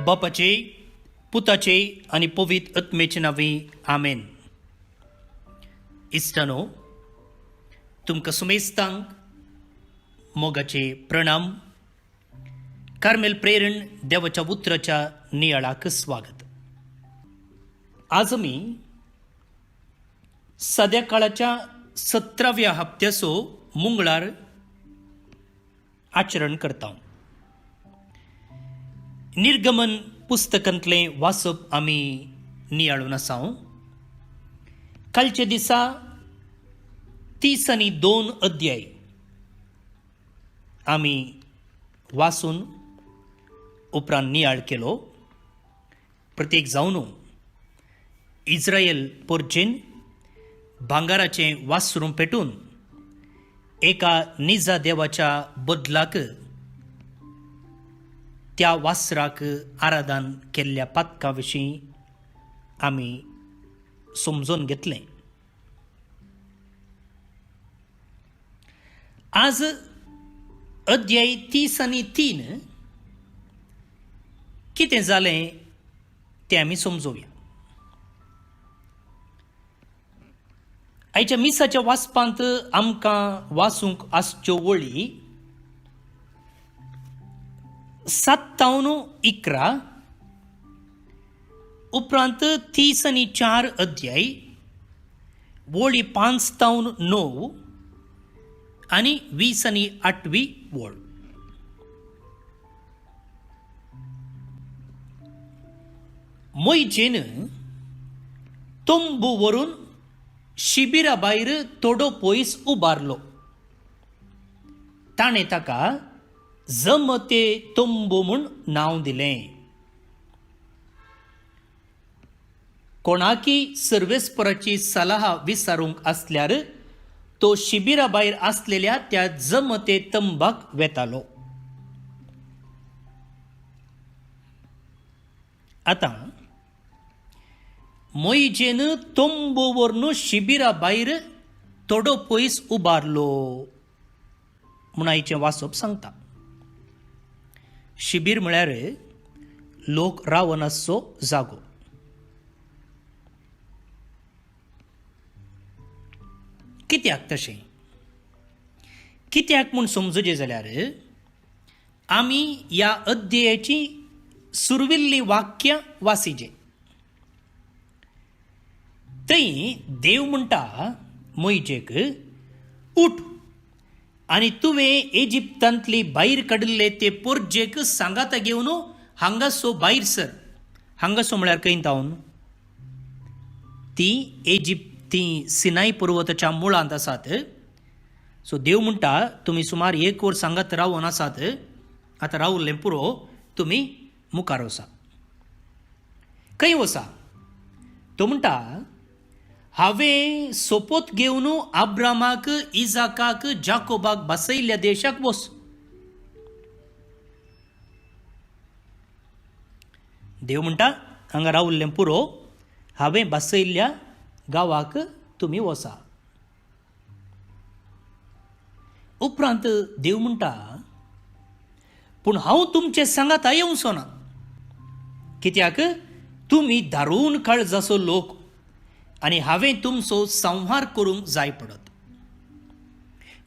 बापाचे पुताचे आणि पवित्र आत्मेचे नावे आमेन. इश्टानो, तुमकां सुमेस्तांक मोगाचे प्रणाम. कार्मेल प्रेरण देवाच्या उतराच्या नियाळाक स्वागत. आज आमी सद्या काळाच्या 17व्या हप्त्याचो मंगळार आचरण करता. निर्गमन पुस्तकांतलें वाचप आमी नियाळून आसा. कालच्या दिसा 30 आनी 2 अध्याय आमी वाचून उपरांत नियाळ केलो. प्रत्येक जावन इस्रायल पोरचेन भांगाराचें वासरूं पेटून एका निजा देवाच्या बदलाक त्या वासराक आराधन केल्ल्या पातका विशीं आमी समजून घेतलें. आज अध्याय 30 आनी 3 कितें जालें तें आमी समजोवया. आयच्या मिसाच्या वाचपांत आमकां वाचूंक आसच्यो वळी 7-11 उपरांत 30 आनी 4 अध्याय, वळी 5-9 आनी 20 आनी 8वी वळ. मोइजेन तोंबू व्हरून शिबिरा भायर थोडो पयस उबारलो. ताणें ताका जमते तोंबू म्हूण नांव दिलें. कोणाकी सर्वेस्पराची सलाह विचारूंक आसल्यार तो शिबिरा भायर आसलेल्या त्या जमते तंबाक वेतालो. आतां मोइजेन तोंबू व्हरून शिबिरा भायर थोडो पयस उबारलो म्हूण आयचें वाचप सांगता. शिबीर म्हळ्यार लोक रावन आसचो जागो. कित्याक तशें? कित्याक म्हूण समजुचें जाल्यार आमी ह्या अध्यायाची सुरविल्ली वाक्यां वाचिचें. थंय देव म्हणटा मोइजेक, उठ आनी तुवें इजिप्तांतली भायर काडिल्ले ते पोरजेक सांगाता घेवन हांगासो भायर सर. हांगासो म्हळ्यार खंय तावन ती सिनाय पर्वताच्या मुळांत आसात. सो देव म्हणटा तुमी सुमार 1 वर सांगात रावन आसात. आतां रावल्लें पुरो, तुमी मुखार वसा. खंय वसा? तो म्हणटा हांवें सोपोत घेवन अब्रामाक, इजाकाक, जाकोबाक बसयल्ल्या देशाक वच. देव म्हणटा हांगा रावल्लें पुरो, हांवें बसयल्ल्या गांवाक तुमी वसा. उपरांत देव म्हणटा पूण हांव तुमचे सांगाता येवचो ना. कित्याक तुमी दारूण काळजाचो लोक आनी हांवें तुमचो संहार करूंक जाय पडत.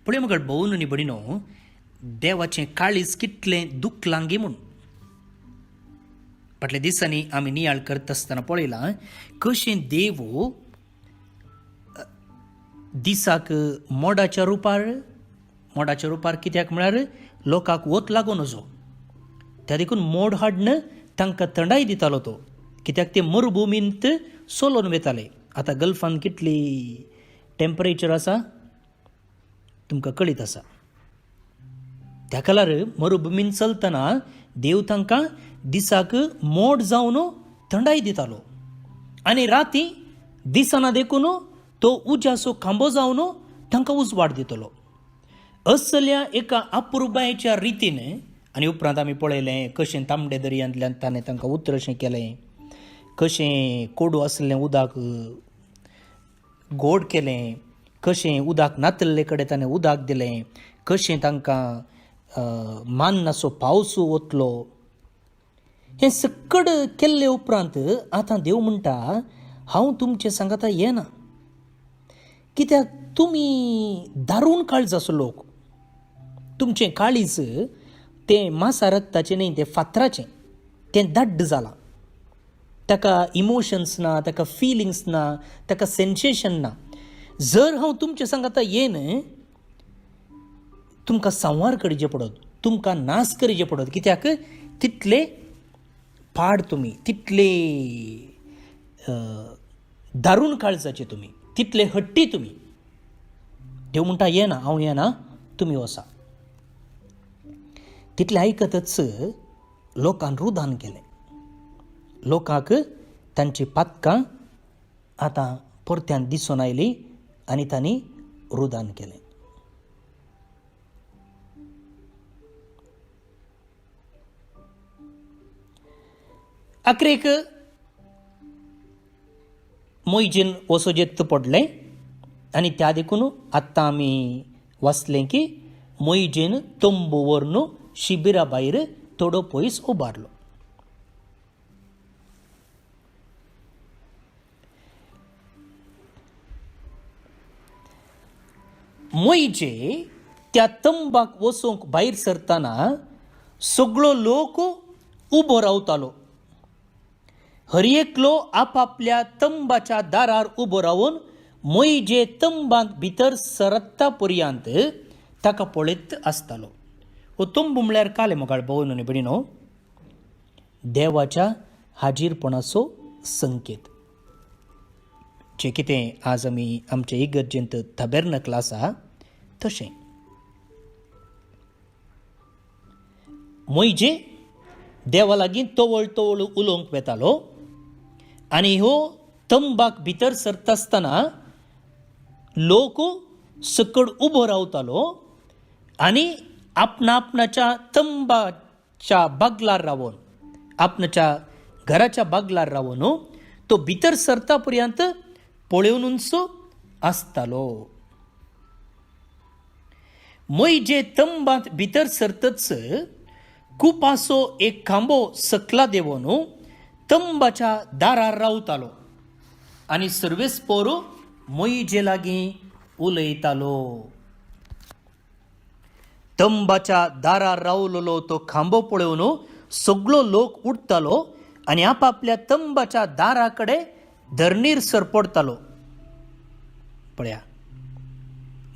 पळय म्हाका भोवन आनी भयणीनो, देवाचें काळीज कितलें दुखलांगी म्हूण. फाटल्या दिसांनी आमी नियाळ करता आसतना पळयलां कशें देव दिसाक मोडाच्या रुपार कित्याक म्हळ्यार लोकांक वत लागून नजो. त्या देखून मोड हाडन तांकां थंडाय दितालो तो. कित्याक ते मरुभुमींत सोलोन वेताले. आतां गल्फान कितली टेम्परेचर आसा तुमकां कळीत आसा. त्या काळार मरुभुमीन चलतना देव तांकां दिसाक मोड जावन थंडाय दितालो आनी राती दिसना देखून तो उज्याचो खांबो जावन तांकां उजवाड दितलो. असल्या एका अपुर्बायेच्या रितीन. आनी उपरांत आमी पळयलें कशें तांबडे दर्यांतल्यान ताणें तांकां उतरशें केलें, कशें कोडू आसलें उदक गोड केलें, कशें उदक नातल्ले कडेन ताणें उदक दिलें, कशें तांकां मान्नाचो पावस वतलो. हें सक्कड केल्ले उपरांत आतां देव म्हणटा हांव तुमचे सांगाता येना, कित्याक तुमी दारूण काळज आसो लोक. तुमचें काळीज तें मांसा रक्ताचें न्ही, तें फातराचें, तें दड्ड जालां. ताका इमोशन्स ना, ताका फिलिंग्स ना, ताका सेन्सेशन ना. जर हांव तुमचे सांगाता येन, तुमकां संवार करचे पडत, तुमकां नाश करचे पडत. कित्याक तितले पाड तुमी, तितले दारूण काळजाचे तुमी, तितले हट्टी तुमी. देव म्हणटा येना, हांव येना, तुमी वसा. तितले आयकतच लोकांन रुदान केलें. लोकांक तांची पातकां आतां परत्यान दिसून आयलीं आनी तांणी रुदान केलें. आखरेक मोइजेन वसोजेत पडलें आनी त्या देखून आत्तां आमी वाचलें की मोइजेन तंबू व्हरून शिबिरा भायर थोडो पयस उबारलो. मोइजे त्या तंबाक वचूंक भायर सरतना सगळो लोक उबो रावतालो. हर एकलो आपापल्या तंबाच्या दारार उबो रावन मोइजे तंबांत भितर सरता पर्यंत ताका पळयत आसतालो. हो तंबू म्हळ्यार काले मोगाळ भोवन न्ही भयणीनो, देवाच्या हाजीरपणाचो संकेत. जें कितें आज आमी आमच्या इगर्जेंत टॅबर्नकल आसा तशें. मोइजे देवा लागीं तवळ तवळ उलोवंक वेतालो आनी हो तंबाक भितर सरता आसतना लोक सकड उबो रावतालो आनी आपणाच्या तंबाच्या बागलार रावन, आपणाच्या घराच्या बागलार रावन तो भितर सरता पर्यंत पळयोनूच आसतालो. मोइजे तंबांत भितर सरतच कुपासो एक खांबो सकला देवून तंबाच्या दारार रावतालो आनी सर्वेस्पोर मोइजे लागीं उलयतालो. तंबाच्या दारार रावलेलो तो खांबो पळोवन सगळो लोक उठतालो आनी आपापल्या तंबाच्या दारा कडेन धरणीर सरपडतालो. पळया,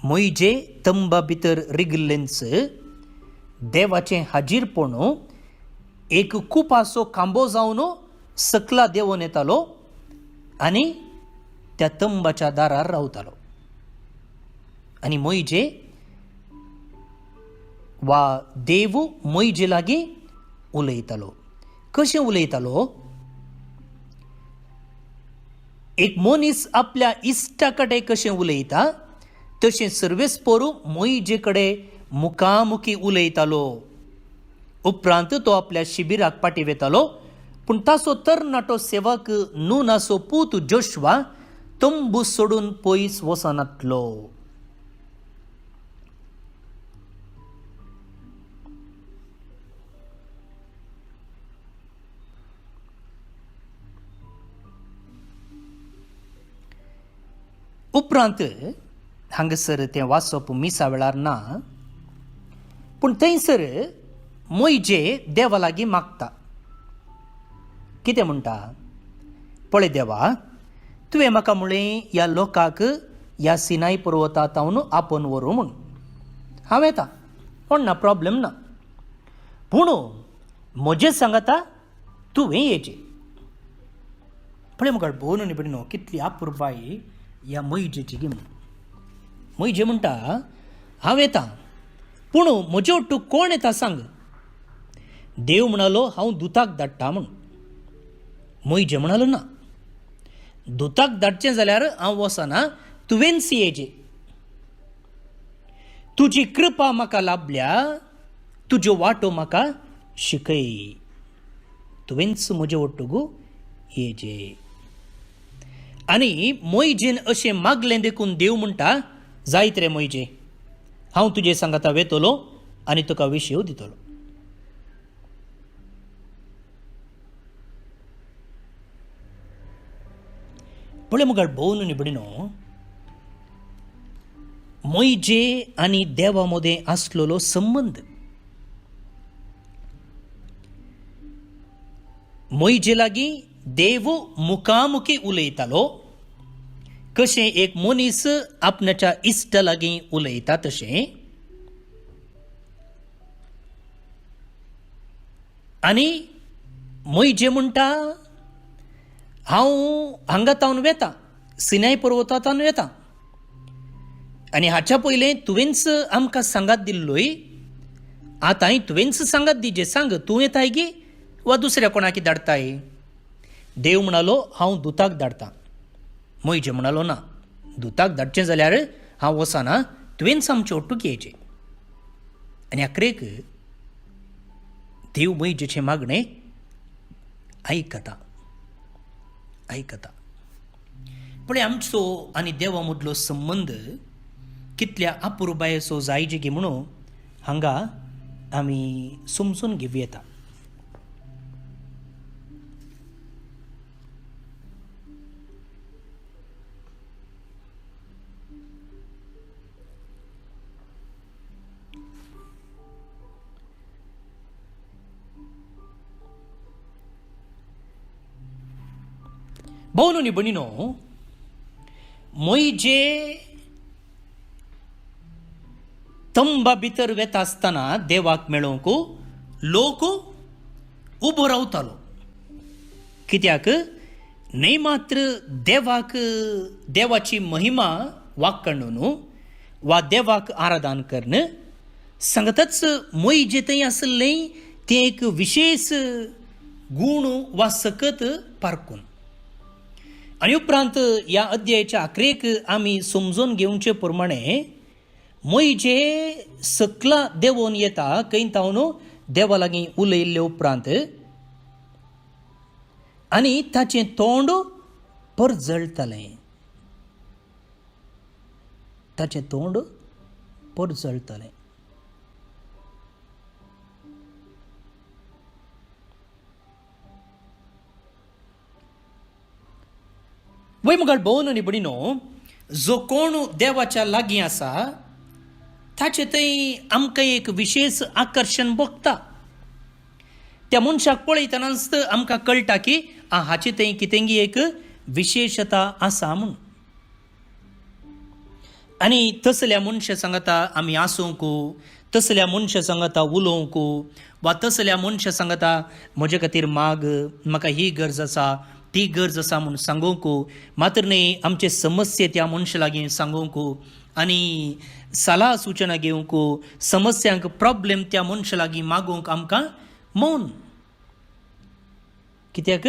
मोइजे तंबा भितर रिगिल्लेंच देवाचें हाजीरपण एक कुपासो खांबो जावन सकला देवून येतालो आनी त्या तंबाच्या दारार रावतालो. आनी मोइजे वा देव मोइजे लागीं उलयतालो. कशें उलयतालो? एक मनीस आपल्या इश्टा कडेन कशें उलयता तशें सर्वेस्पोर मोइजे कडेन मुखामुखी उलयतालो. उपरांत तो आपल्या शिबिराक पाटी वेतालो. पूण ताचो तरणाटो सेवक नूनाचो पूत जोशुआ तंबू सोडून पयस वचनातलो. उपरांत हांगसर तें वाचप मिसा वेळार ना, पूण थंयसर मोइजे देवा लागीं मागता. कितें म्हणटा? पळय देवा, तुवें म्हाका म्हळें ह्या लोकाक ह्या सिनाय पर्वतांत हांव आपोवन व्हरूं म्हूण. हांव येता, व्हडना प्रॉब्लेम ना. पूण म्हजें सांगाता तुवें येचें. पळय मुखार भोवन न्ही बरी न्हू, कितली अपुरबाय ह्या मोइजेची गी म्हूण. मोइजे म्हणटा हांव येता, पूण म्हजे वट्टू कोण येता सांग. देव म्हणालो हांव दुताक धाडटा म्हूण. मोइजे म्हणालो ना, दुताक धाडचें जाल्यार हांव वचना, तुवेंच येचें. तुजी कृपा म्हाका लाभल्या, तुज्यो वाटो म्हाका शिकय. तुवेंच म्हजे वट्टू येचें. आनी मोइजेन अशें मागलें देखून देव म्हणटा जायत रे मोइजे, हांव तुजे सांगाता वेतलो आनी तुका विशय दितलो. पळय मुगाळ भोवन निबडिनो, मोइजे आणि देवामध्ये असलेलो संबंध. मोइजे लागी देव मुखामुखी उलयतालो, कशें एक मनीस आपणाच्या इश्टा लागीं उलयता तशें. आनी मोइजे म्हणटा, हांव हांगा तावन वेता, सिनाय पर्वतांतावन वेता, आनी हाच्या पयलें तुवेंच आमकां सांगात दिल्लोय. आतांय तुवेंच सांगात दिजे, सांग तूं येताय गी वा दुसऱ्या कोणाकी धाडटाय. देव म्हणालो, हांव दुताक धाडटां. मोइजे म्हणालो, ना, दुताक धाडचें जाल्यार हांव वचना, तुवेंच आमचे ओट्टूक येवचें. आनी आखरेक देव मोइजेचें मागणें आयकता. पण आमचो आनी देवा मदलो संबंद कितल्या अपुरबायेचो जायजे गे म्हणून हांगा आमी समजून घेवं येता. भावनो नी भणिनो, मोइजे तंबा भितर वेता आसतना देवाक मेळोवंक लोक उबो रावतालो. कित्याक न्ही मात्र देवाक देवाची महिमा वाक्कणून वा देवाक आराधन करणं, सांगताच मोइजे थंय आसलें तें एक विशेष गूण वा सकत पारखून. आनी उपरांत ह्या अध्यायाच्या आखरेक आमी समजून घेवचे प्रमाणे मोइजे सकला देंवोन येता, खंय तावन देवा लागीं उलयल्ले उपरांत, आनी ताचें तोंड परजळटलें. ताचें तोंड परजळटलें. वय मुगाळ भोवन नी भणिनो, जो कोण देवाच्या लागीं आसा ताचे थंय आमकां एक विशेष आकर्शण भोगता. त्या मनशाक पळयतनाच आमकां कळटा की हाचे थंय कितेंगी एक विशेशता आसा म्हूण. आनी तसल्या मनशा सांगता आमी आसूंक, तसल्या मनशा सांगता उलोवंक, वा तसल्या मनशा सांगता म्हजे खातीर माग, म्हाका ही गरज आसा, ती गरज आसा म्हूण सांगूंक, मात्र न्ही आमचे समस्ये त्या मनशा लागीं सांगूंक आनी सलाह सुचना घेवंक, समस्यांक प्रॉब्लेम त्या मनशा लागीं मागूंक आमकां मौन. कित्याक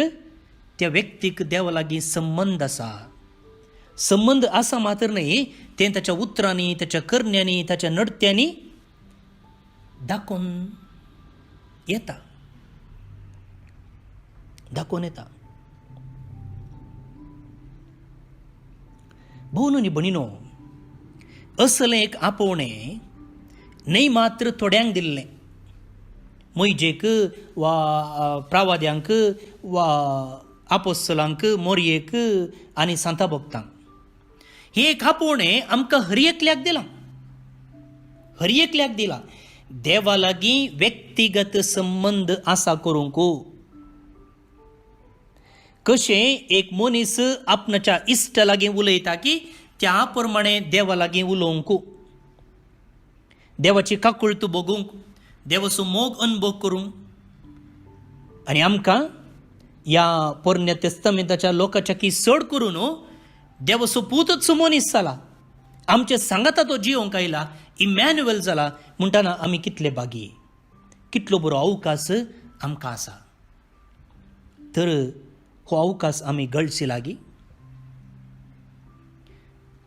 त्या व्यक्तीक देवा लागीं संबंध आसा. संबंध आसा मात्र न्ही तें ताच्या उतरांनी, ताच्या करण्यांनी, ताच्या नडत्यांनी दाखोवन येता. भोवनो नी भणिनो, असलें एक आपोवणें न्ही मात्र थोड्यांक दिल्लें, मोइजेक वा प्रावाद्यांक वा आपोस्तलांक, मोरयेक आनी सांता भक्तांक. ही एक आपोवणें आमकां हर एकल्याक दिलां. देवा लागीं व्यक्तिगत संबंध आसा करूंक. कशें एक मनीस आपणाच्या इश्टा लागीं उलयता की त्या प्रमाणे देवा लागीं उलोवंक, देवाची काकुळट भोगूंक, देवाचो मोग अनुभव करूंक. आनी आमकां ह्या पोरण्या तेस्तामेंताच्या लोकाच्या की चड करून देवाचो पूतच मनीस जाला, आमचे सांगाता तो जिवंक आयला, इमॅन्युएल जाला म्हणटाना आमी कितले बागी, कितलो बरो अवकाश आमकां आसा. तर हो अवकाश आमी गळची लागीं.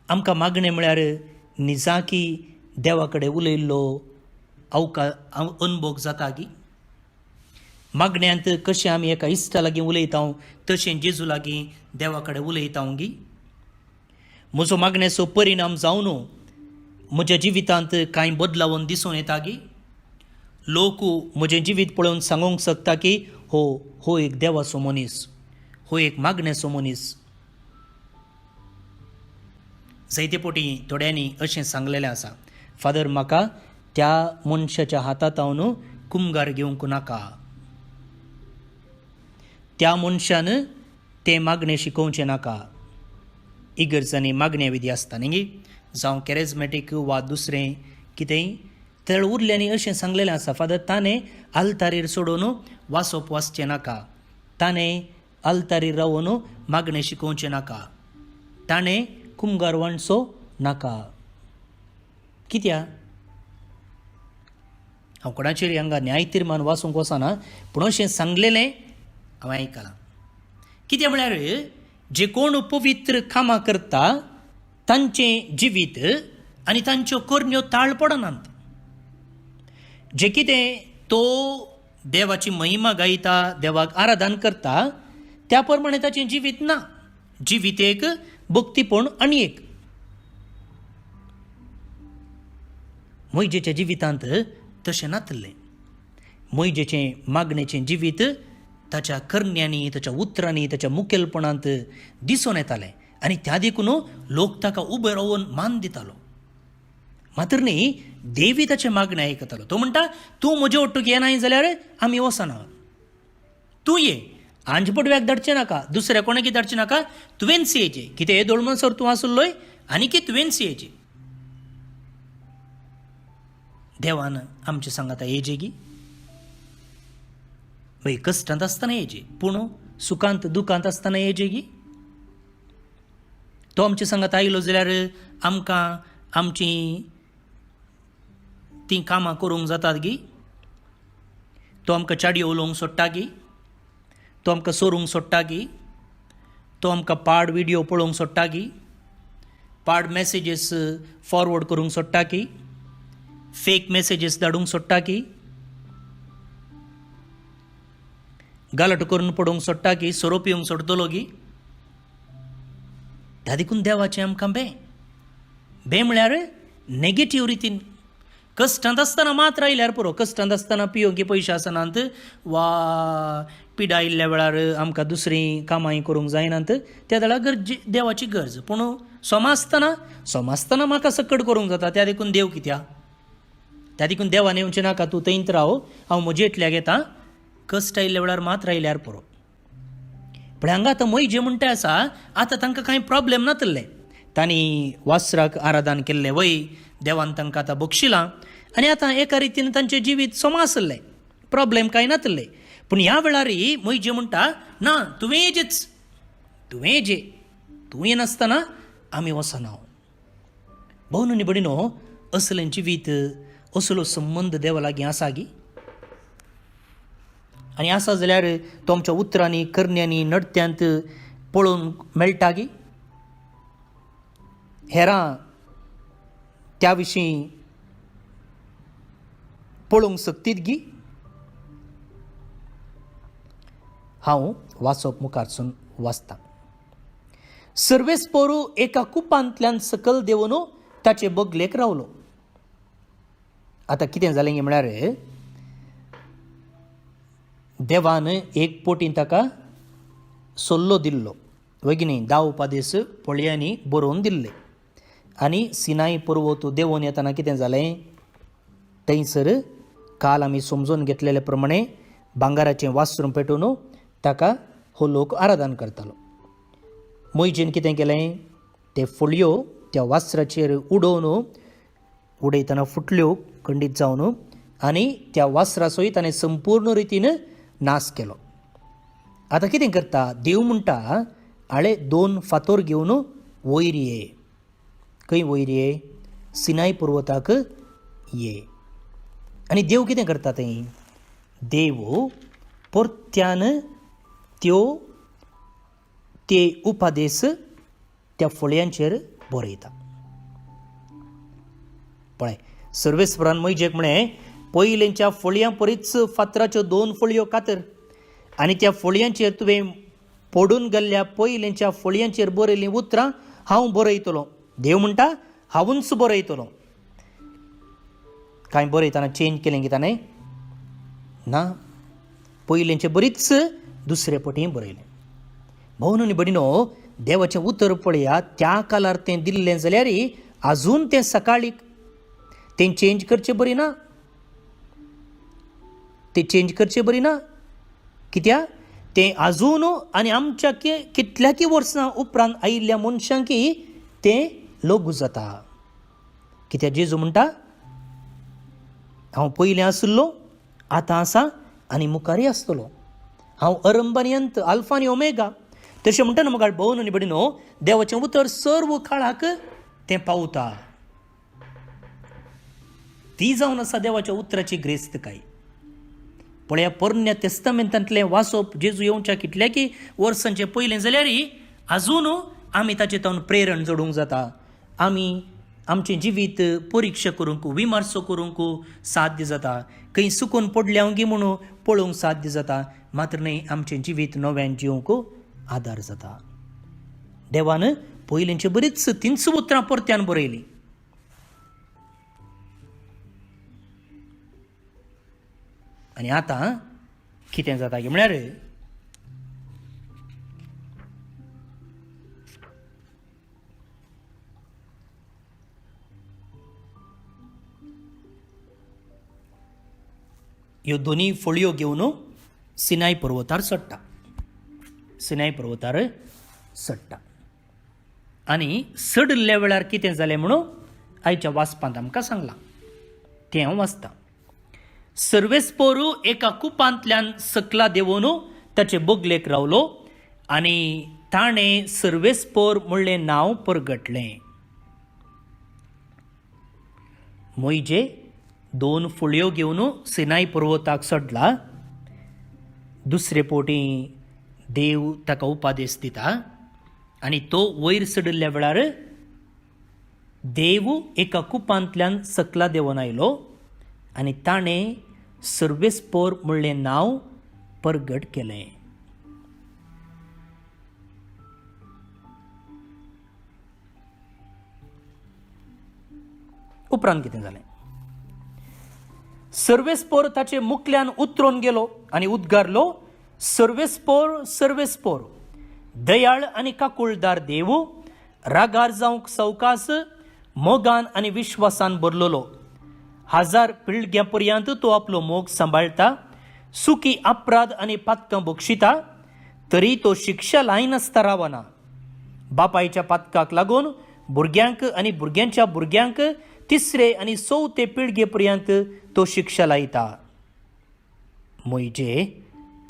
आमकां मागणें म्हळ्यार निजाकी देवा कडेन उलयल्लो अनुभव जाता गी. मागण्यांत कशें आमी एका इश्टा लागीं उलयता तशें जेजू लागीं देवा कडेन उलयता गी. म्हजो मागण्याचो परिणाम जावन म्हज्या जिवितांत कांय बदलावन दिसून येता गी. लोक म्हजें जिवीत पळोवन सांगूंक शकता की हो एक देवाचो मनीस, हो एक मागण्याचो मनीस. जायते पोटी थोड्यांनी अशें सांगलेलें आसा, फादर म्हाका त्या मनशाच्या हातांत हांव कुमगार घेवंक नाका, त्या मनशान तें मागणें शिकोवचें नाका. इगर्जांनी मागण्या विधी आसता न्ही, जावं कॅरिझमॅटीक वा दुसरें कितेंय, तर उरल्यांनी अशें सांगलेलें आसा, फादर ताणें आल्तारीर सोडून वासप वाचचें नाका, ताणें आल्तारीर रावून मागणें शिकोवचें नाका, ताणें कुमगार वांडचो नाका. कित्याक हांव कोणाचेर हांगा न्याय तीर्मान वाचूंक वचना, पूण अशें सांगलेलें हांव आयकलां. कित्याक म्हळ्यार जे कोण पवित्र कामां करता तांचें जिवीत आनी तांच्यो करण्यो ताळ पडनात. जे कितें तो देवाची महिमा गायता, देवाक आराधन करता, त्या प्रमाणे ताचें जिवीत ना. जिवीत एक, भक्तीपण आनी एक. मोइजेच्या जिवितांत तशें नातलें. मोइजेचें मागणेचें जिवीत ताच्या करण्यांनी, ताच्या उतरांनी, ताच्या मुखेलपणांत दिसून येतालें आनी त्या देखून लोक ताका उबे रावून मान दितालो. मात्र न्ही, देवी ताचे मागणें आयकतालो. तो म्हणटा, तूं म्हजे ओट्टूक येनाय जाल्यार आमी वचना, तूं ये, आंजपडव्याक धाडचें नाका, दुसऱ्या कोणाकी धाडचें नाका, तुवेंच येचें. कितें हे दोळमनसर तूं आसलोय आनी की तुवेंच येचें. देवान आमचे सांगाता येजे गी, भाई कश्टांत आसतना येजे, पूण सुखांत दुखांत आसतना येजे गी. तो आमचे सांगात आयलो जाल्यार आमकां आमची ती कामां करूंक जातात गी. तो आमकां चाडयो उलोवंक सोडटा गी, तो आमकां सोरूंक सोडटा गी, तो आमकां पाड विडियो पळोवंक सोडटा गी, पाड मॅसेजीस फॉरवर्ड करूंक सोडटा की, फेक मॅसेजीस धाडूंक सोडटा की, गालट करून पडोवंक सोडटा की, सोरोप येवंक सोडतलो गी. धा देखून देवाचें आमकां भे म्हळ्यार नेगेटीव रितीन. कश्टांत आसतना मात रायल्यार पुरो, कश्टांत आसतना पियोवंकी पयशे आसनात वा पिडा आयिल्ल्या वेळार आमकां दुसरीं कामांय करूंक जायनात, त्या वेळार देवाची गरज. पूण सोमासतना म्हाका सकट करूंक जाता, त्या देखून देव कित्याक? त्या देखून देवान येवचें नाका, तूं थंयच राव, हांव म्हजे इतल्याक येता, कश्ट आयिल्ल्या वेळार मात रायल्यार पुरो. पण हांगा आतां मोइजे म्हणटा आसा, आतां तांकां कांय प्रॉब्लेम नातले. तांणी वासराक आराधन केल्लें वय, देवान तांकां आतां बक्षिलां आनी आतां एका रितीन तांचें जिवीत सोमासलें, प्रॉब्लेम कांय नातले. पूण ह्या वेळारय मोइजे म्हणटा, ना तुवें येजेच, तुवें जे, तूं येनासतना आमी वचना. भोव न्ही बडिनो, असलें जिवीत, असलो संबंद देवा लागीं आसा गी. आनी आसा जाल्यार तो आमच्या उतरांनी, करण्यांनी, नडत्यांत पळोवंक मेळटा गी. हेरां त्या विशीं पळोवंक सकतीत गी. हांव वाचप मुखारसून वाचतां. सर्वेस्पोरू एका कुपांतल्यान सकल देंवन ताचे बगलेक रावलो. आतां कितें जालें म्हळ्यार देवान एक पोटीन ताका सल्लो दिल्लो. वगिनी 10 उपादेस पळयांनी बरोवन दिल्ले. आनी सिनाय पर्वत देंवन येतना कितें जालें, थंयसर काल आमी समजून घेतलेले प्रमाणे भांगाराचें वासरूं पेटोवन ताका हो लोक आराधन करतालो. मोइजेन कितें केलें, ते फळयो त्या वासराचेर उडयतना फुटल्यो खंडीत जावन आनी त्या वासराचोय ताणें संपूर्ण रितीन नाश केलो. आतां कितें करता, देव म्हणटा, आळे 2 फातर घेवन वयर ये. खंय वयर ये? सिनाय पर्वताक ये. आनी देव कितें करता थंय? देव परत्यान ते उपादेस त्या फळयांचेर बरयता. पळय, सर्वेस्परान मोइजेक म्हळें, पयलींच्या फळयां परीच फातराच्यो 2 फळयो कातर आनी त्या फळयांचेर तुवें पडून गेल्ल्या पयलींच्या फळयांचेर बरयलीं उतरां हांव बरयतलों. देव म्हणटा, हांवूच बरयतलों. कांय बरयतना चेंज केलें गी ताणें? ना, पयलींचें बरीच दुसरे पटी बरयलें. भोव न्ही बडिनो, देवाचें उतर पळया, त्या कालार तें दिल्लें जाल्यार आजून तें सकाळीक तें चेंज करचें बरी ना. तें चेंज करचें बरी ना. कित्याक तें आजून आनी आमच्या कितल्याकी वर्सां उपरांत आयिल्ल्या मनशांकी तें लागू जाता. कित्याक जेजू म्हणटा, हांव पयलीं आसलो, आतां आसा आनी मुखारय आसतलो. हांव अरंभ आनी अंत, आल्फा आनी ओमेगा. तशें म्हणटा न्हू म्हगाल भोवन आनी भयणीनो, देवाचें उतर सर्व काळाक तें पावता. ती जावन आसा देवाच्या उतराची ग्रेस्तकाय. पळया, पोरण्या तेस्तामेंतांतलें वाचप जेजू येवच्या कितल्याकी वर्सांचे पयलें जाल्यार आजून आमी ताचे तावन प्रेरण जोडूंक जाता. आमी आमचें जिवीत परिक्षा करूंक, विमर्श करूंक साध्य जाता. खंय सुकून पडल्या गी म्हणून पळोवंक साध्य जाता. मात्र न्हय, आमचें जिवीत नव्यान जिवंक आदार जाता. देवान पयलींची बरीच 300 उतरां परत्यान बरयलीं. आनी आतां कितें जाता गे म्हळ्यार ह्यो दोनी फळयो घेवन सिनाय पर्वतार सडटा. सिनाय पर्वतार सडटा. आनी सडल्या वेळार कितें जालें म्हणून आयच्या वाचपांत आमकां सांगलां. तें हांव वाचतां. सर्वेस्पोरू एका कुपांतल्यान सकला देंवून ताचे बोगलेक रावलो आनी ताणें सर्वेस्पोर म्हणलें नांव परगटलें. मोइजे 2 फळयो घेवन सिनाय पर्वताक सडला. दुसरे पोटी देव ताका उपादेश दिता आनी तो वयर सडिल्ल्या वेळार देव एका कुपांतल्यान सकला देंवन आयलो आनी ताणें सर्वेस्पोर म्हणलें नांव परगट केलें. उपरांत कितें जालें? सर्वेस्पोर ताचे मुखल्यान उतरून गेलो आनी उद्गारलो, सर्वेस्पोर, सर्वेस्पोर, दयाळ आनी काकुळदार देव, रागार जावंक सवकास, मोगान आनी विश्वासान भरलेलो. 1000 पिळग्यां पर्यंत तो आपलो मोग सांबाळटा, सुखी अपराध आनी पातकां बक्षिता, तरी तो शिक्षा लायनासता रावना. बापायच्या पातकाक लागून भुरग्यांक आनी भुरग्यांच्या भुरग्यांक 3रे आनी 4थे पिळगे पर्यंत तो शिक्षा लायता. मोइजे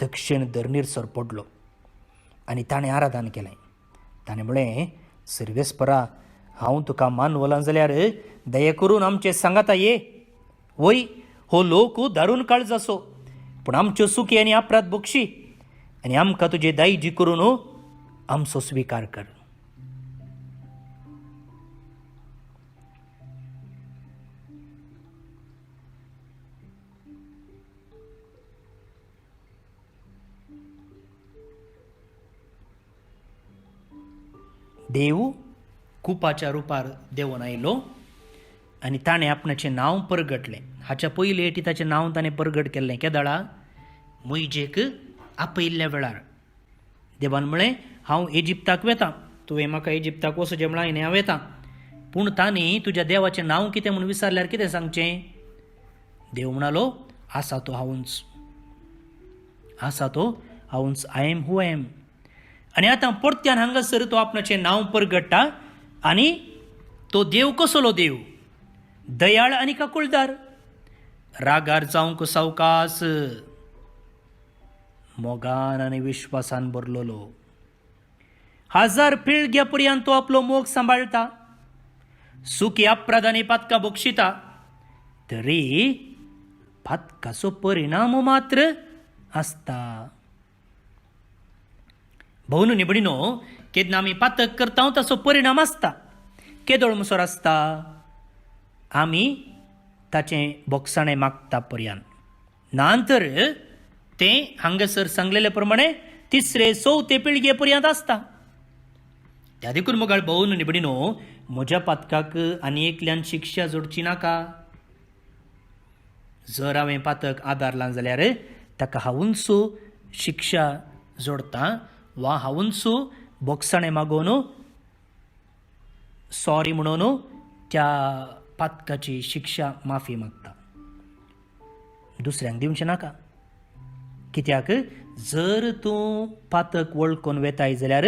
दक्षिण धरणीर सरपडलो आनी ताणें आराधन केलें. ताणें म्हळें, सर्वेस्परा, हांव तुका मानवलां जाल्यार दया करून आमचे सांगाता ये. वय, हो लोक दारून काळज असो, पूण आमच्यो सुखी आनी अपराध बक्षी आनी आमकां तुजे दायजी करून आमचो स्विकार कर. देव कुपाच्या रुपार देंवन आयलो आनी ताणें आपणाचें नांव परगटलें. हाच्या पयलीं एटी ताचें नांव ताणें परगट केल्लें केदाळा मोइजेक आपयल्ल्या वेळार. देवान म्हळें, हांव इजिप्ताक वेतां, तुवें म्हाका इजिप्ताक वचचें म्हळां आनी हांव येतां, पूण तांणी तुज्या देवाचें नांव कितें म्हूण विचारल्यार कितें सांगचें? देव म्हणालो, आसा तो हांवूच, आसा तो हांवूच, I am who I am. आनी आतां परत्यान हांगासर तो आपणाचें नांव परगट्टा आनी तो देव कसलो देव? दयाळ आनी काकुळदार, रागार जावंक सावकास, मोगान आनी विश्वासान भरलेलो. 1000 पिळग्या पर्यंत तो आपलो मोग सांबाळटा, सुखी अपराध आनी पातकां बक्षिता, तरी पातकाचो परिणाम मात्र आसता. भोवन न्ही भयणीनो, केन्ना आमी पातक करता ताचो परिणाम आसता. केदोळ मुसोर आसता, आमी ताचें बोगसाणें मागता पर्यंत. नांतर तें हांगासर सांगलेले प्रमाणे 3रे 4थे पिळगे पर्यंत आसता. त्या देखून मोगाळ भोवन न्ही भयणीनो, म्हज्या पातकाक आनी एकल्यान शिक्षा जोडची नाका. जर हांवें पातक आदारलां जाल्यार ताका हांवूच शिक्षा जोडटा वा हांवूच बोगसाणें मागोवन सॉरी म्हणून त्या पातकाची शिक्षा माफी मागता. दुसऱ्यांक दिवचें नाका. कित्याक जर तूं पातक वळखून वेताय जाल्यार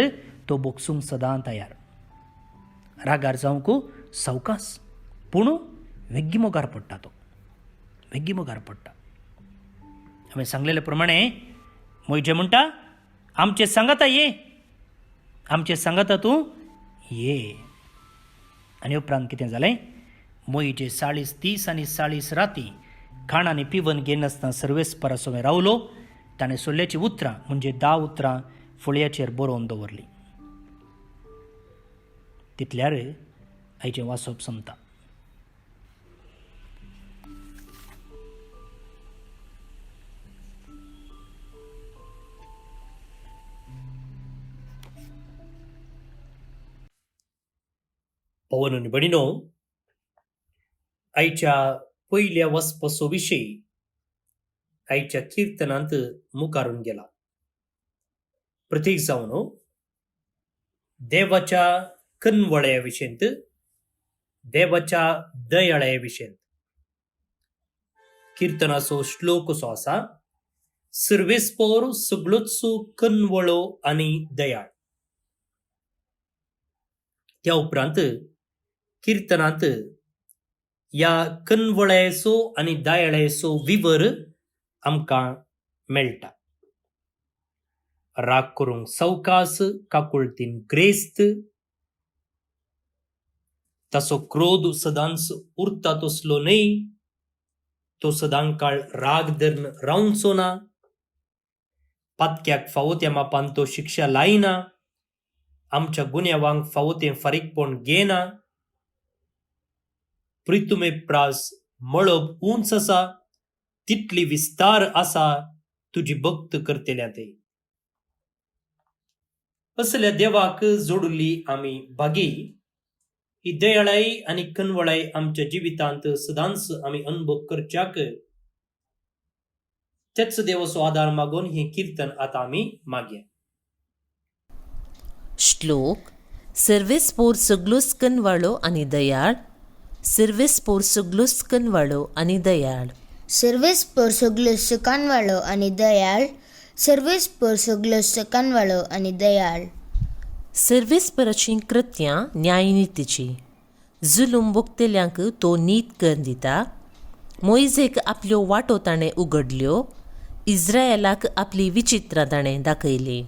तो बोगसूंक सदां तयार. रागार जावंक सावकास, पूण वेग्गी मोगार पडटा. तो वेग्गी मोगार पडटा. हांवें सांगलेले प्रमाणे मोयजे म्हणटा, आमचे सांगाता ये, आमचे सांगाता तूं ये. आनी उपरांत कितें जालें? मोयजे 40 दीस आनी 40 राती खाण आनी पिवन घेनासतना सर्वेस्परा सोबे रावलो. ताणें सोडल्याची उतरां म्हणजे 10 उतरां फुळयाचेर बरोवन दवरलीं. तितल्यार आयचें वाचप संपता. पवन आनी भयणीनो, आयच्या पयल्या वचपाचो विशय आयच्या किर्तनांत मुखारून गेला. प्रतीक जावन देवाच्या कनवळ्या विशयंत, देवाच्या दयाळ्या विशयंत. किर्तनाचो श्लोक असो आसा, सर्वेस्पर सगळोच कनवळो आनी दयाळ. त्या उपरांत किर्तनांत ह्या कनवळ्याचो आनी दयाळ्याचो विवर आमकां मेळटा. राग करूंक सावकास, काकुळतीन ग्रेस्त, ताचो क्रोध सदांच उरता तसलो न्हय, तो सदां काळ राग धरून रावचो ना, पातक्याक फावो त्या मापान तो शिक्षा लायना, आमच्या गुन्यांवांक फावो तें फारीकपण घेना, प्रितुमे प्रास मळब उंच आसा, तितली विस्तार आसा तुजी भक्त करतेल्या ते. असल्या देवाक जोडुल्ली आमी भागी. ही दयाळाई आनी कनवळाई आमच्या जिवितांत सदांच आमी अनुभव करच्याक तेच देवाचो आदार मागून हे कीर्तन आतां आमी मागया. श्लोक. सर्वेस्पोर सगळोच कनवाळो आनी दयाळ, सर्वेस्पोर सगळोच कनवाळो आनी दयाळ, सर्वेस्पर सगळोच कनवाळो आनी दयाळ, सर्वेस्पर सगळोच कनवाळो आनी दयाळ. सर्वेस्पराचीं कृत्यां न्यायनितीची. जुलूम भोगतेल्यांक तो नीत कर दिता. मोइजेक आपल्यो वाटो ताणें उगडल्यो, इस्रायेलाक आपली विचित्रां ताणें दाखयली.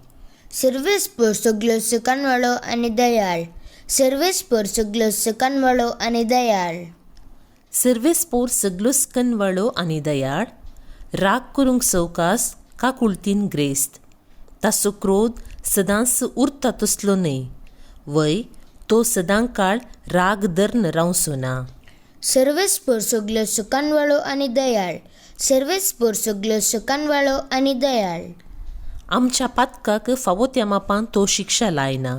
सर्वेस्पर सगळोच कनवाळो आनी दयाळ, सर्वेस्पर सगळोच कनवाळो आनी दयाळ. सर्वेस्पोर सगळोच कनवाळो आनी दयाळ. राग करूंक सवकास, काकुळतीन ग्रेस्त, ताचो क्रोध सदांच उरता तसलो न्हय, वय तो सदां काळ राग धरून रावचो ना. सर्वेस्पर सगळोच कनवाळो आनी दयाळ, सर्वेस्पर सगळोच कनवाळो आनी दयाळ. आमच्या पातकाक फावो त्या मापान तो शिक्षा लायना,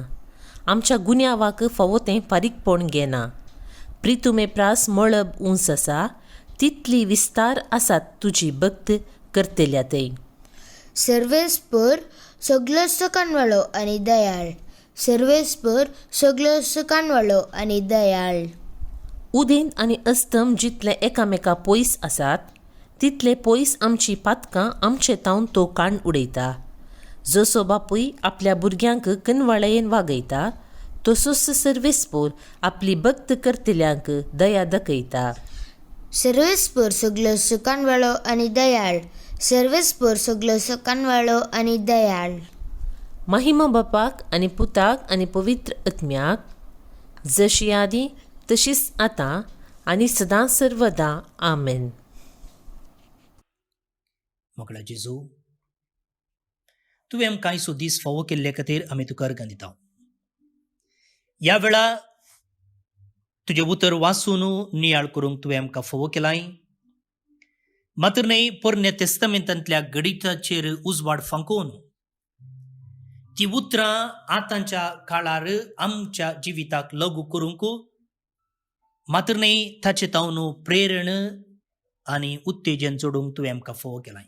आमच्या गुन्यांवाक फावो तें फारीकपण घेना. प्रितुमे प्रास मळब उंच आसा, तितली विस्तार आसात तुजी भक्त करतेल्या ते. सर्वेस्पर सगळोच कनवाळो आनी दयाळ, सर्वेस्पर सगळोच कनवाळो आनी दयाळ. उदेंत आनी अस्तम जितले एकामेका पयस आसात, तितले पयस आमची पातकां आमचे तावन तो काण उडयता. जसो बापूय आपल्या भुरग्यांक कनवाळेन वागयता, तसोच सर्वेस्पोर आपली भक्त करतेल्यांक दया दाखयता. सर्वेस्पर सगळोच कनवाळो आनी दयाळ, सर्वेस्पर सगळोच कनवाळो आनी दयाळ. महिमा बापाक आनी पुताक आनी पवित्र आत्म्याक, जशी आदी तशीच आतां आनी सदां सर्वदा. आमेन. मोगला जेजू, तुवें आमकां कांयसो दीस फावो केल्ले खातीर आमी तुका अर्गां दिता. ह्या वेळा तुजें उतर वाचून नियाळ करूंक तुवें आमकां फावो केलाय. मात्र न्हय, पोरण्या तेस्तामेंतांतल्या गणिताचेर उजवाड फांकून ती उतरां आतांच्या काळार आमच्या जिविताक लागू करूंक, मात्र न्हय ताचे तावन प्रेरण आनी उत्तेजन जोडूंक तुवें आमकां फावो केलाय.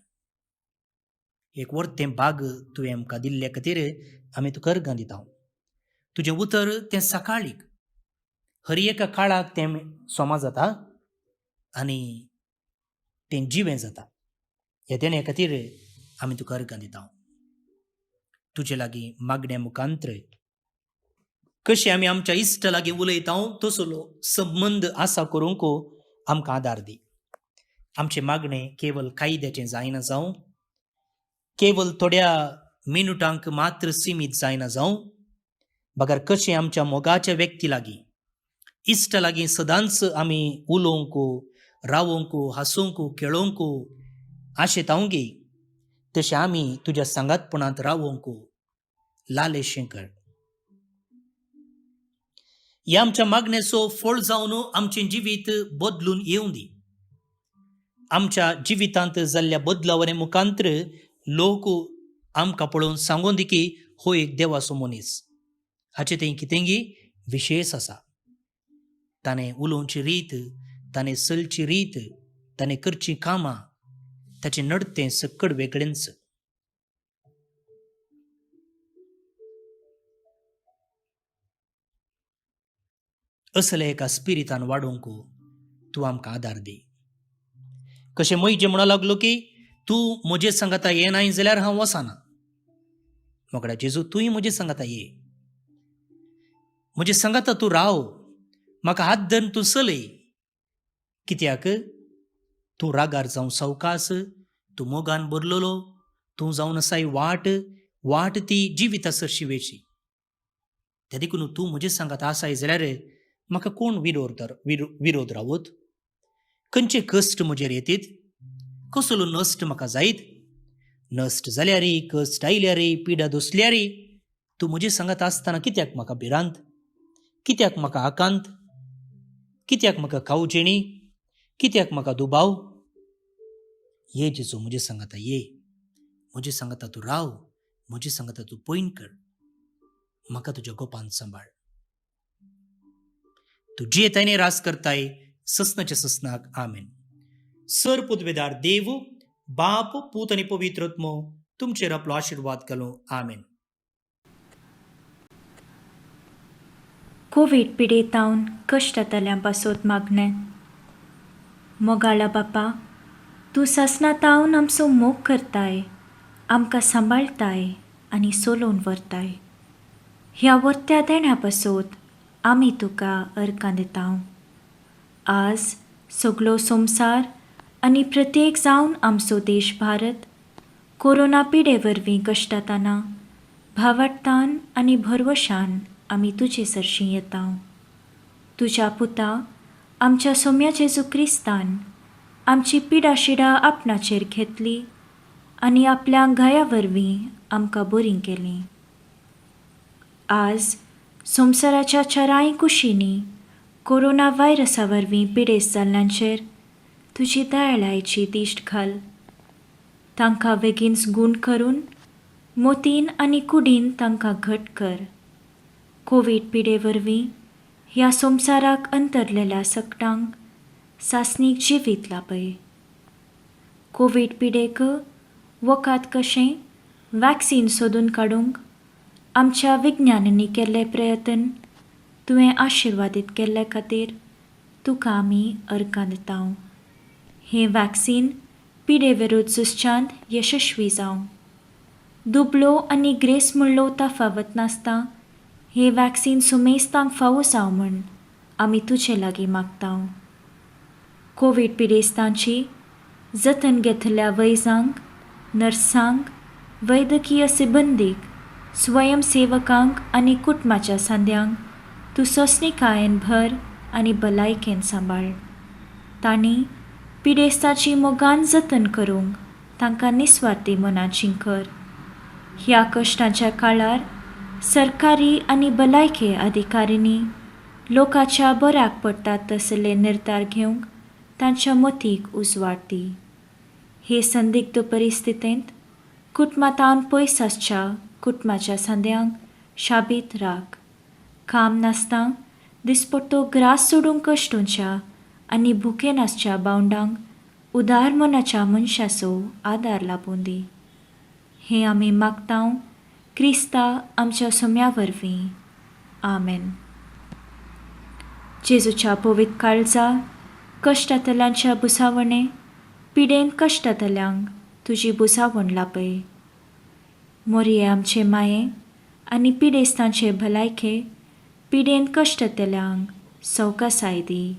एक वर्तें भाग तुवें आमकां दिल्ले खातीर आमी तुका अर्गां दिता. तुजें उतर तें सकाळीक हर एका काळाक तें सोमा जाता आनी तें जिवें जाता. हे खातीर आमी तुका अर्गां दिता. तुजे लागीं मागण्या मुखांत्र कशें आमी आमच्या इश्ट लागीं उलयता तसलो संबंद आसा करूंक आमकां आदार दी. आमचें मागणें केवल कायद्याचें जायना जावं, केवल थोड्या मिनटांक मात्र सीमीत जायना जावं, बगर कशें आमच्या मोगाच्या व्यक्ती लागीं इश्ट लागीं सदांच आमी उलोवंक, रावोंक, हांसूंक, खेळोंक आशेतांव गे, तशें आमी तुज्या सांगातपणांत रावोंक लालेशें कर. ह्या आमच्या मागण्याचो फळ जावन आमचें जिवीत बदलून येवं दी. आमच्या जिवितांत जाल्ल्या बदलावणे मुखांत्र लोक आमकां पळोवन सांगून दी की हो एक देवाचो मनीस. हाचें तें कितेंगी विशेश आसा. ताणें उलोवची रीत, ताणें चलची रीत, ताणें करचीं कामां, ताचें नडतें सक्कड वेगळेंच. असले एका स्पिरितान वाडोवंक तूं आमकां आदार दी. कशें मोयजे म्हणूं लागलो की तूं म्हजे सांगाता येनाय जाल्यार हांव वचना. मोगडा जेजू, तूंय म्हजे सांगाता ये. म्हजे सांगाता तूं राव, म्हाका हात धरून तूं चलय. कित्याक तूं रागार जावं सावकास, तूं मोगान भरलेलो, तूं जावन आसाय वाट ती जिविता सरशी वेची. त्या देखून तूं म्हजे सांगाता आसाय जाल्यार म्हाका कोण विरोध रावत? खंयचे कश्ट म्हजेर येतीत? कसलो नश्ट म्हाका जायत? नश्ट जाल्यार कश्ट आयल्यार पिडा दोसल्यार तूं म्हजे सांगाता आसतना कित्याक म्हाका भिरांत? कित्याक म्हाका आकांत? कित्याक म्हाका खावजेणी? कित्याक म्हाका दुबाव? ये जेजू, म्हजे सांगाता ये. म्हजे सांगाता तूं राव, म्हजे सांगाता तूं पयन कर. म्हाका तुज्या गोपान सांबाळ. तूं जे ताणे रास करताय ससनाच्या ससनाक आमेन. सर पुदवेदार देव, बाप, पूत आनी पवित्र आत्मो तुमचेर आपलो आशिर्वाद घालूं. आमेन. कोविड पिडेतावन कश्टांतल्यां पासत मागणें. मोगाळा बापा, तूं ससनातावन आमचो मोग करताय, आमकां सांबाळताय आनी सोलोवन व्हरताय. ह्या वर्त्या देण्या पासत आमी तुका अर्गां दितांव. आज सगळो संवसार आनी प्रत्येक जावन आमचो देश भारत कोरोना पिडे वरवीं कश्टातना भावार्थान आनी भरवशान आमी तुजे सरशीं येतांव. तुज्या पुता आमच्या सोम्या जेजू क्रिस्तान आमची पिडा शिडा आपणाचेर घेतली आनी आपल्या गाया वरवीं आमकां बरीं केलीं. आज संवसाराच्या चाराय कुशींनी कोरोना व्हायरसा वरवीं पिडेस्त जाल्ल्यांचेर तुजी दयाळायेची दिश्ट घाल. तांकां बेगीनच गूण करून मोतीन आनी कुडीन तांकां घट कर. कोवीड पिडे वरवीं ह्या संवसाराक अंतरलेल्या सकटांक सासणीक जिवीत लापय. कोवीड पिडेक वखद कशें वॅक्सीन सोदून काडूंक आमच्या विज्ञानांनी केल्ले प्रयत्न तुवें आशिर्वादीत केल्ले खातीर तुका आमी अर्गां दितांव. हें वॅक्सीन पिडे विरुद्ध झुजच्यांत यशस्वी जावं. दुबळो आनी ग्रेस म्हणलो तफावत नासता हें वॅक्सीन सुमेस्तांक फावो जावं म्हूण आमी तुजे लागीं मागतांव. कोवीड पिडेस्तांची जतन घेतल्या वैजांक, नर्सांक, वैद्यकीय सिबंदीक, स्वयंसेवकांक आनी कुटुंबाच्या सांद्यांक तूं सोंसणीकायेन भर आनी भलायकेन सांबाळ. तांणी पिडेस्ताची मोगान जतन करूंक तांकां निस्वार्थी मनाचीं कर. ह्या कश्टांच्या काळार सरकारी आनी भलायके अधिकाऱ्यांनी लोकांच्या बऱ्याक पडटात तसले निर्धार घेवंक तांच्या मतीक उजवाड दी. हे संदिग्ध परिस्थितींत कुटुंबांतावन पयस आसच्या कुटुंबाच्या सांद्यांक शाबीत राख. काम नासता दिसपट्टो ग्रास सोडूंक कश्टोवच्या आनी भुके नासच्या बावंडांक उदार मनाच्या मनशाचो आदार लाबून दी. हें आमी मागतांव क्रिस्ता आमच्या सोम्या वरवीं. आमेन. जेजूच्या पवित्र काळजा कश्टातल्यांच्या बुसावणे पिडेन कश्टातल्यांक तुजी बुसावण लापय. मोरये आमचे माये आनी पिडेस्तांचे भलायके पिडेन कश्टातल्यांक सवकासाय दी.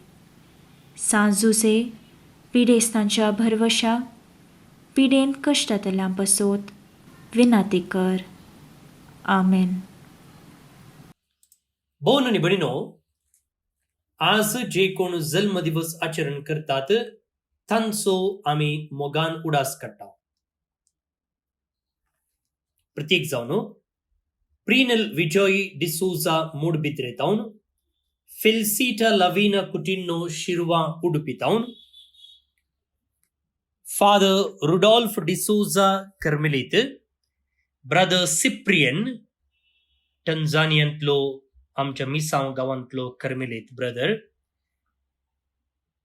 सांजुसे पिडेस्तांच्या भरवशा पिडेन कश्टातल्यां पासोत विनाती कर. आमेन. भोवन आनी भयणीनो, आज जे कोण जल्म दिवस आचरण करतात तांचो आमी मोगान उडास काडटा. प्रत्येक जावन प्रिनल विजॉय डिसूजा मूडबिद्रे तावन Felicita Lavina Coutinho Shirva Udupi तावन फादर रुडॉल्फ डिसूजा कर्मेलीत, ब्रदर सिप्रियन टंजानियांतलो आमच्या मिसांव गांवांतलो कर्मेलीत ब्रदर,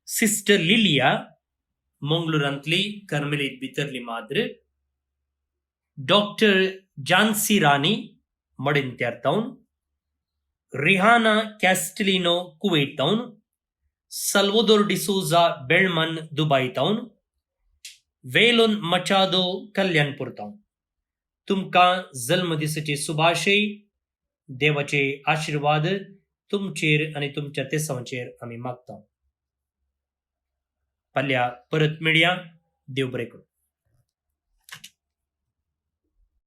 सिस्टर लिलिया मंगळुरांतली कर्मेलीत भितरली माद्र, डॉक्टर जानसी राणी मडिंत्यार तावन, रिहाना कॅस्टिलिनो कुवेट तावन, सल्वोदोर डिसूजा बेळमन दुबई तावन, वेलोन मचादो कल्याणपूर तावन तुमकां जल्मदिसाचे सुभाशय, देवाचे आशीर्वाद तुमचेर आनी तुमच्या तेसांचेर आमी मागता. फाल्यां परत मेळया. देव बरें करूं.